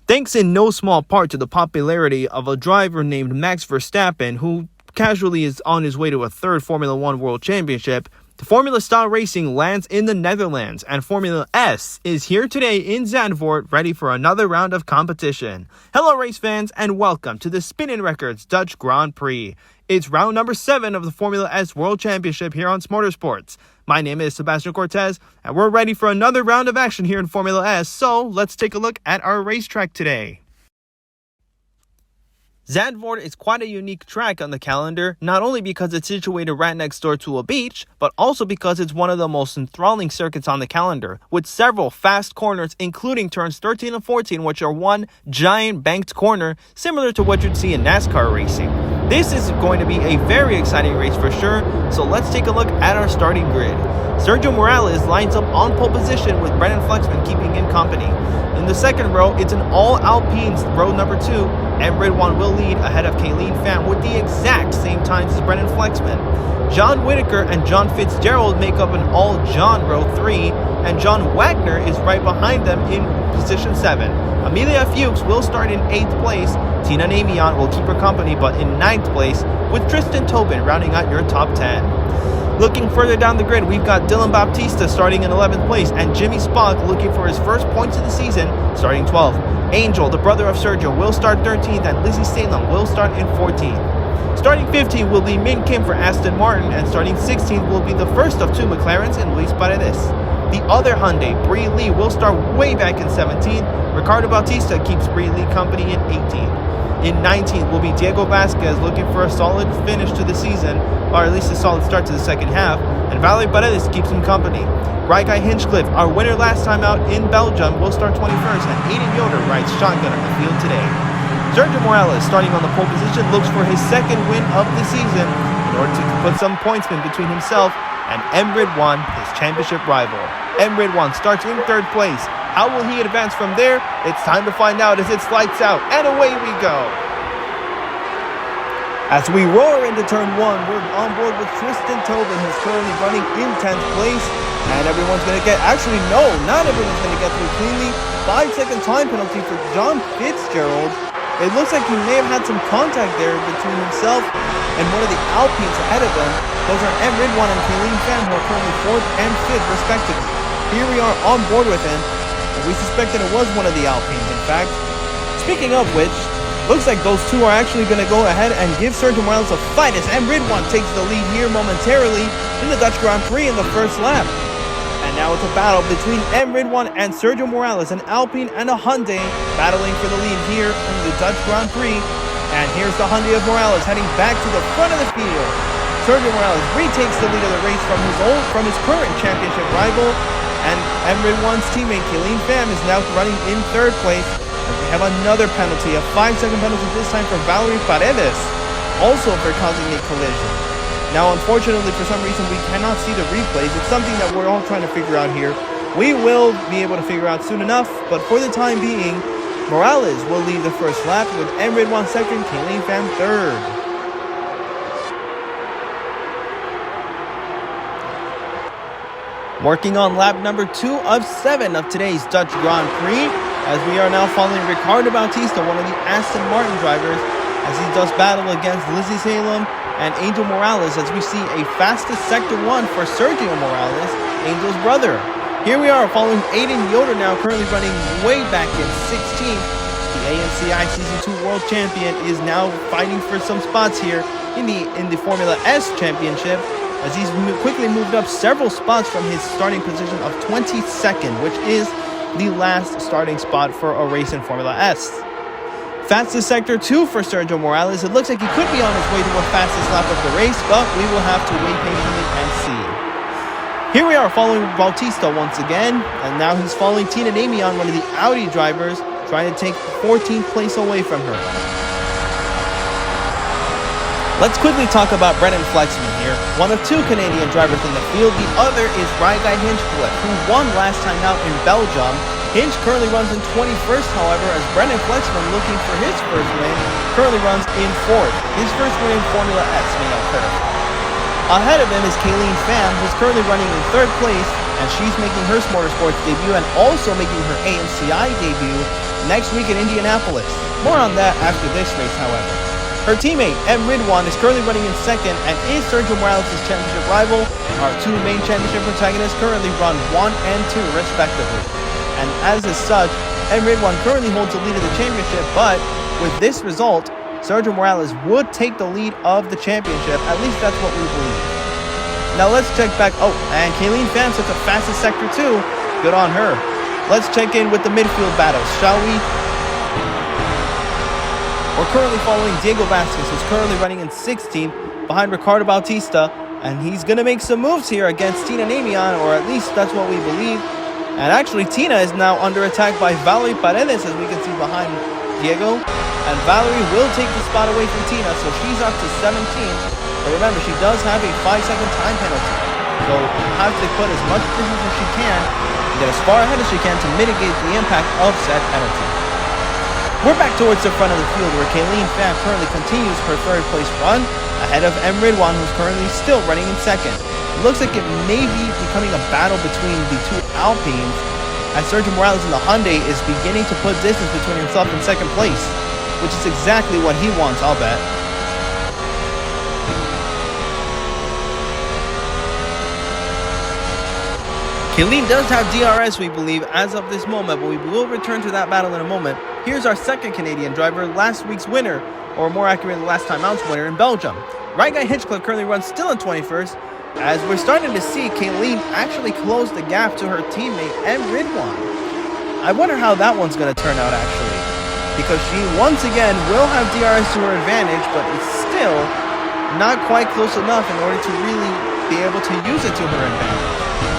Thanks in no small part to the popularity of a driver named Max Verstappen, who casually is on his way to a third Formula One World Championship, the Formula Style Racing lands in the Netherlands, and Formula S is here today in Zandvoort, ready for another round of competition. Hello race fans, and welcome to the Spinnin Records Dutch Grand Prix. It's round number 7 of the Formula S World Championship here on SMortorsports. My name is Sebastian Cortez, and we're ready for another round of action here in Formula S, so let's take a look at our racetrack today. Zandvoort is quite a unique track on the calendar, not only because it's situated right next door to a beach, but also because it's one of the most enthralling circuits on the calendar, with several fast corners, including turns 13 and 14, which are one giant banked corner, similar to what you'd see in NASCAR racing. This is going to be a very exciting race for sure, so let's take a look at our starting grid. Sergio Morales lines up on pole position with Brennan Flexman keeping him company. In the second row, it's an all-Alpine row number 2, and Ridwan will lead ahead of Kayleen Pham with the exact same times as Brennan Flexman. John Whitaker and John Fitzgerald make up an all-John row 3, and John Wagner is right behind them in position 7. Amelia Fuchs will start in 8th place. Tina Namian will keep her company, but in 9th place, with Tristan Tobin rounding out your top 10. Looking further down the grid, we've got Dylan Baptista starting in 11th place, and Jimmy Spock looking for his first points of the season, starting 12th. Angel, the brother of Sergio, will start 13th, and Lizzie Salem will start in 14th. Starting 15th will be Min Kim for Aston Martin, and starting 16th will be the first of 2 McLarens in Luis Paredes. The other Hyundai, Prix Lee, will start way back in 17th. Ricardo Bautista keeps Prix Lee company in 18th. In 19th will be Diego Vasquez looking for a solid finish to the season, or at least a solid start to the second half, and Valerie Paredes keeps him company. Guy Hinchcliffe, our winner last time out in Belgium, will start 21st, and Aiden Yoder rides shotgun on the field today. Sergio Morales, starting on the pole position, looks for his second win of the season in order to put some pointsmen between himself and M. Ridwan, his championship rival. M. Ridwan starts in 3rd place. How will he advance from there? It's time to find out as it's lights out, and away we go. As we roar into turn 1, we're on board with Tristan Tobin, who's currently running in 10th place. And everyone's going to get, actually no, not everyone's going to get through cleanly. 5-second time penalty for John Fitzgerald. It looks like he may have had some contact there between himself and one of the Alpines ahead of him. Those are M. Ridwan and Kayleen Pham, who are currently 4th and 5th respectively. Here we are on board with him. And we suspect that it was one of the Alpines, in fact. Speaking of which, looks like those two are actually going to go ahead and give Sergio Morales a fight as M. Ridwan takes the lead here momentarily in the Dutch Grand Prix in the first lap. And now it's a battle between M. Ridwan and Sergio Morales, an Alpine and a Hyundai, battling for the lead here in the Dutch Grand Prix. And here's the Hyundai of Morales heading back to the front of the field. Sergio Morales retakes the lead of the race from his current championship rival. And M. Ridwan's teammate Kayleen Pham is now running in 3rd place. And we have another penalty, a 5-second penalty this time for Valerie Paredes, also for causing a collision. Now, unfortunately, for some reason, we cannot see the replays. It's something that we're all trying to figure out here. We will be able to figure out soon enough, but for the time being, Morales will lead the first lap with M. Ridwan 2nd, Kayleen Pham 3rd. Working on lap number 2 of 7 of today's Dutch Grand Prix, as we are now following Ricardo Bautista, one of the Aston Martin drivers, as he does battle against Lizzie Salem and Angel Morales, as we see a fastest Sector 1 for Sergio Morales, Angel's brother. Here we are following Aiden Yoder, now currently running way back in 16th. The ANCI Season 2 World Champion is now fighting for some spots here in the Formula S Championship, as he's quickly moved up several spots from his starting position of 22nd, which is the last starting spot for a race in Formula S. Fastest Sector 2 for Sergio Morales. It looks like he could be on his way to a fastest lap of the race, but we will have to wait patiently and see. Here we are following Bautista once again, and now he's following Tina Namian, one of the Audi drivers, trying to take 14th place away from her. Let's quickly talk about Brennan Flexman here, one of 2 Canadian drivers in the field. The other is Guy Hinchcliffe, who won last time out in Belgium. Hinch currently runs in 21st, however, as Brennan Flexman, looking for his first win, currently runs in 4th. His first win in Formula S may occur. Ahead of him is Kayleen Pham, who's currently running in 3rd place, and she's making her SMortorsports debut and also making her AMCI debut next week in Indianapolis. More on that after this race, however. Her teammate, Ridwan, is currently running in 2nd and is Sergio Morales' championship rival. Our two main championship protagonists currently run 1 and 2 respectively. And as is such, Ridwan currently holds the lead of the championship, but with this result, Sergio Morales would take the lead of the championship. At least that's what we believe. Now let's check back. Oh, and Kayleen Pham took the fastest sector too. Good on her. Let's check in with the midfield battles, shall we? We're currently following Diego Vasquez, who's currently running in 16th behind Ricardo Bautista, and he's going to make some moves here against Tina Namian, or at least that's what we believe. And actually, Tina is now under attack by Valerie Paredes, as we can see behind Diego. And Valerie will take the spot away from Tina, so she's up to 17th. But remember, she does have a 5-second time penalty, so she'll have to put as much distance as she can and get as far ahead as she can to mitigate the impact of said penalty. We're back towards the front of the field, where Kayleen Pham currently continues her 3rd place run ahead of Ridwan, who's currently still running in 2nd. It looks like it may be becoming a battle between the two Alpines, as Sergio Morales in the Hyundai is beginning to put distance between himself and 2nd place, which is exactly what he wants, I'll bet. Kayleen does have DRS, we believe, as of this moment, but we will return to that battle in a moment. Here's our 2nd Canadian driver, last week's winner, or more accurately, last time out's winner in Belgium. Right Guy Hinchcliffe currently runs still in 21st, as we're starting to see Kayleen actually close the gap to her teammate, Ridwan. I wonder how that one's going to turn out, actually, because she once again will have DRS to her advantage, but it's still not quite close enough in order to really be able to use it to her advantage.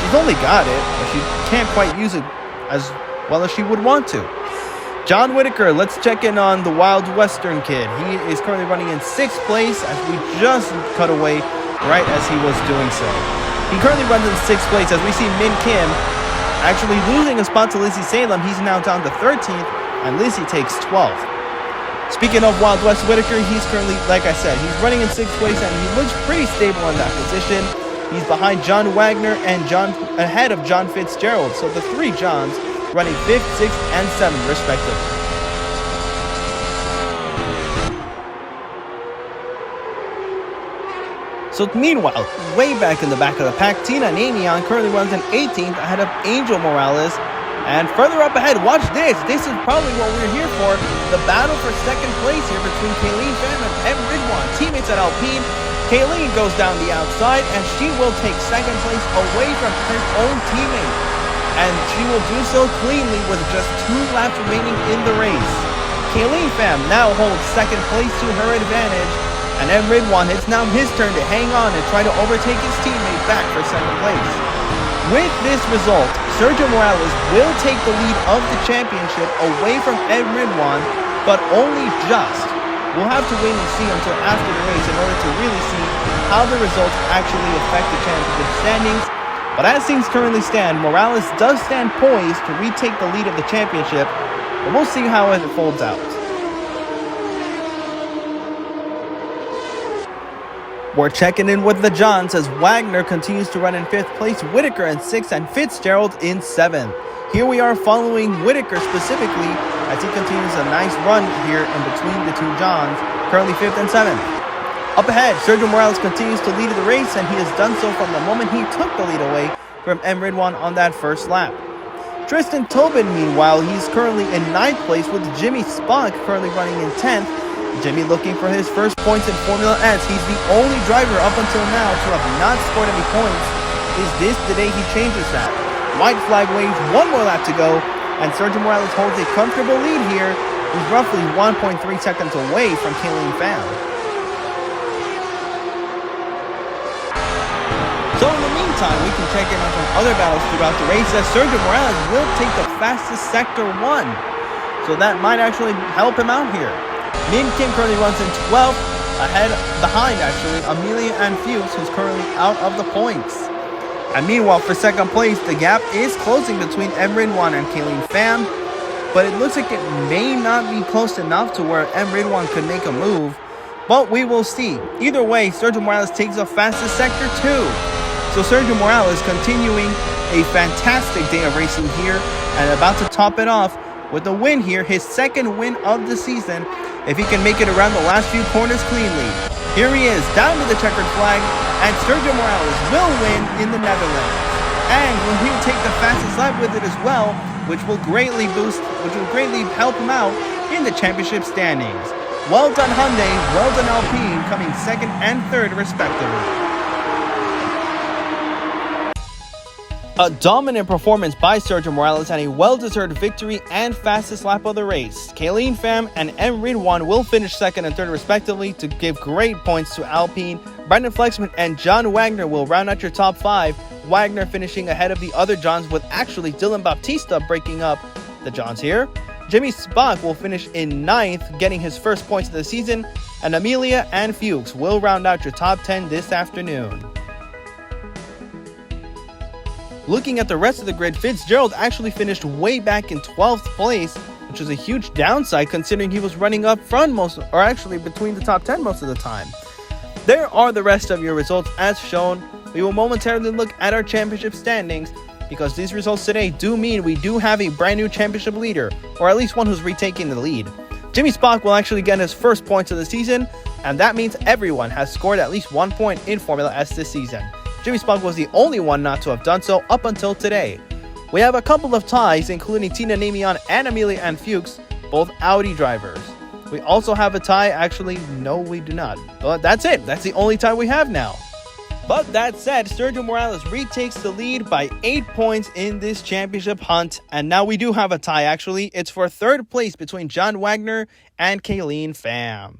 She's only got it, but she can't quite use it as well as she would want to. John Whitaker, let's check in on the Wild Western kid. He is currently running in 6th place, as we just cut away right as he was doing so. He currently runs in 6th place, as we see Min Kim actually losing a spot to Lizzie Salem. He's now down to 13th, and Lizzie takes 12th. Speaking of Wild West Whitaker, he's currently, like I said, he's running in 6th place, and he looks pretty stable in that position. He's behind John Wagner and ahead of John Fitzgerald. So the 3 Johns running 5th, 6th, and 7th respectively. So meanwhile, way back in the back of the pack, Tina Namian currently runs in 18th ahead of Angel Morales. And further up ahead, watch this. This is probably what we're here for. The battle for 2nd place here between Kayleen Pham and Ridwan, teammates at Alpine. Kayleen goes down the outside, and she will take 2nd place away from her own teammate. And she will do so cleanly with just 2 laps remaining in the race. Kayleen Pham now holds 2nd place to her advantage, and Ridwan, it's now his turn to hang on and try to overtake his teammate back for 2nd place. With this result, Sergio Morales will take the lead of the championship away from Ridwan, but only just. We'll have to wait and see until after the race in order to really see how the results actually affect the championship standings. But as things currently stand, Morales does stand poised to retake the lead of the championship, but we'll see how it folds out. We're checking in with the Johns as Wagner continues to run in 5th place, Whitaker in 6th, and Fitzgerald in 7th. Here we are following Whitaker specifically as he continues a nice run here in between the 2 Johns, currently 5th and 7th. Up ahead, Sergio Morales continues to lead the race, and he has done so from the moment he took the lead away from Ridwan on that first lap. Tristan Tobin, meanwhile, he's currently in 9th place with Jimmy Spunk currently running in 10th. Jimmy looking for his first points in Formula S. He's the only driver up until now to have not scored any points. Is this the day he changes that? White flag waves, 1 more lap to go, and Sergio Morales holds a comfortable lead here. He's roughly 1.3 seconds away from Kayleen Pham. So in the meantime, we can check in on some other battles throughout the race as Sergio Morales will take the fastest Sector 1. So that might actually help him out here. Min Kim currently runs in 12th, behind Amelia and Fuchs, who's currently out of the points. And meanwhile, for 2nd place, the gap is closing between Ridwan and Kayleen Pham, but it looks like it may not be close enough to where Ridwan could make a move. But we will see. Either way, Sergio Morales takes the fastest sector too. So Sergio Morales continuing a fantastic day of racing here and about to top it off with a win here, his second win of the season, if he can make it around the last few corners cleanly. Here he is, down to the checkered flag, and Sergio Morales will win in the Netherlands. And will he take the fastest lap with it as well, which will greatly help him out in the championship standings. Well done Hyundai, well done Alpine, coming second and third respectively. A dominant performance by Sergio Morales and a well-deserved victory and fastest lap of the race. Kayleen Pham and Ridwan will finish second and third respectively to give great points to Alpine. Brandon Flexman and John Wagner will round out your top 5. Wagner finishing ahead of the other Johns, with actually Dylan Baptista breaking up the Johns here. Jimmy Spock will finish in 9th, getting his first points of the season. And Amelia and Fuchs will round out your top 10 this afternoon. Looking at the rest of the grid, Fitzgerald actually finished way back in 12th place, which was a huge downside considering he was running up front between the top 10 most of the time. There are the rest of your results as shown. We will momentarily look at our championship standings because these results today do mean we do have a brand new championship leader, or at least one who's retaking the lead. Jimmy Spock will actually get his first points of the season, and that means everyone has scored at least 1 point in Formula S this season. Jimmy Spock was the only one not to have done so up until today. We have a couple of ties, including Tina Namion and Amelia and Fuchs, both Audi drivers. We also have a tie, actually, no we do not. But that's it, that's the only tie we have now. But that said, Sergio Morales retakes the lead by 8 points in this championship hunt. And now we do have a tie, actually. It's for third place between John Wagner and Kayleen Pham.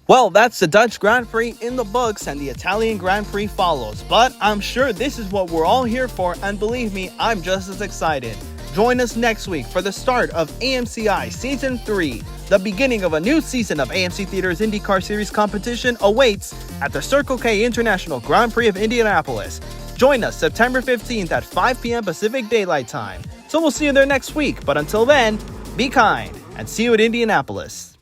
Well, that's the Dutch Grand Prix in the books and the Italian Grand Prix follows. But I'm sure this is what we're all here for, and believe me, I'm just as excited. Join us next week for the start of AMCI Season 3. The beginning of a new season of AMC Theater's IndyCar Series competition awaits at the Circle K International Grand Prix of Indianapolis. Join us September 15th at 5 p.m. Pacific Daylight Time. So we'll see you there next week, but until then, be kind and see you at Indianapolis.